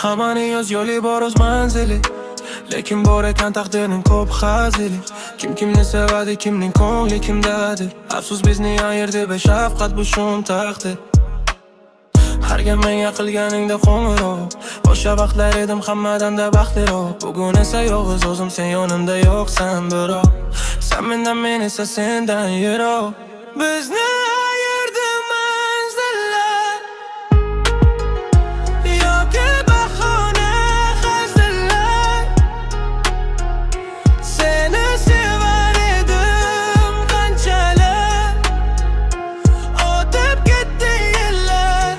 Hammaning o'z yo'li bor, o'z manzili. Lekin bor ekan taqdirning ko'p hazili. Kim kimni sevadi, kimning ko'ngli kimdadir. Afsus bizni ayirdi beshafqat bu shum taqdir. Har gal menga qilganingda qo'ng'iroq, o'sha vaqtlar edim hammadan-da baxtliroq. Bugun esa yolg'iz o'zim, sen yonimda yo'qsan biroq. Sen mendan, men esa sendan yiroq. Bizni ayirdi manzillar yoki bahona hazillar. Seni sevar edim qanchalar, o'tib ketdi yillar,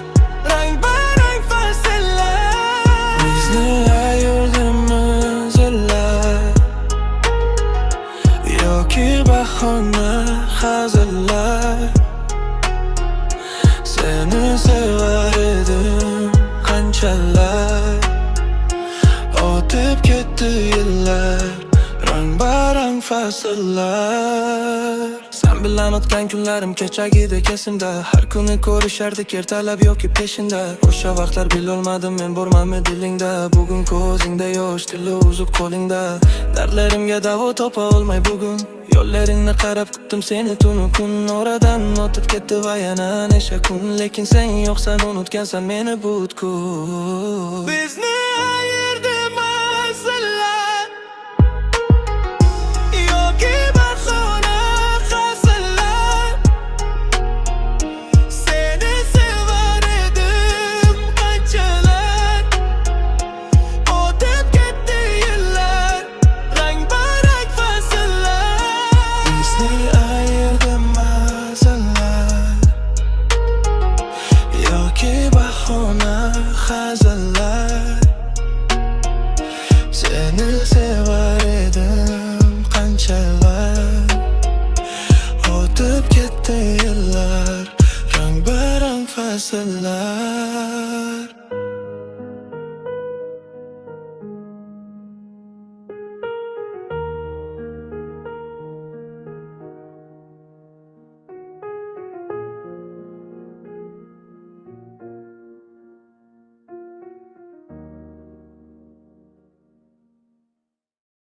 rang-barang fasllar. Bizni ayirdi manzillar yoki bahona hazillar. Seni sevar edim qanchalar, o'tib ketdi yillar, rang-barang fasllar. Sen bilan o'tgan kunlarim kechagidek esimda. Har kuni ko'rishardik ertalab yoki peshinda. O'sha vaqtlar bilolmadim men bormanmi dilingda. Bugun ko'zingda yosh, tili uzib qo'lingda. Dardlarimga davo topa olmay bugun yo'llaringni qarab kutdim seni tunu kun. Oradan o'tib ketdi va yana necha kun. Lekin sen yo'qsan, unutgansan meni butkul. Bizni ayirdi manzillar yoki bahona hazillar. Seni sevar edim qanchalar, o'tib ketdi yillar, rang-barang fasllar. Bizni ayirdi manzillar yoki bahona hazillar. Seni sevar edim qanchalar, o'tib ketdi yillar, rang-barang fasllar.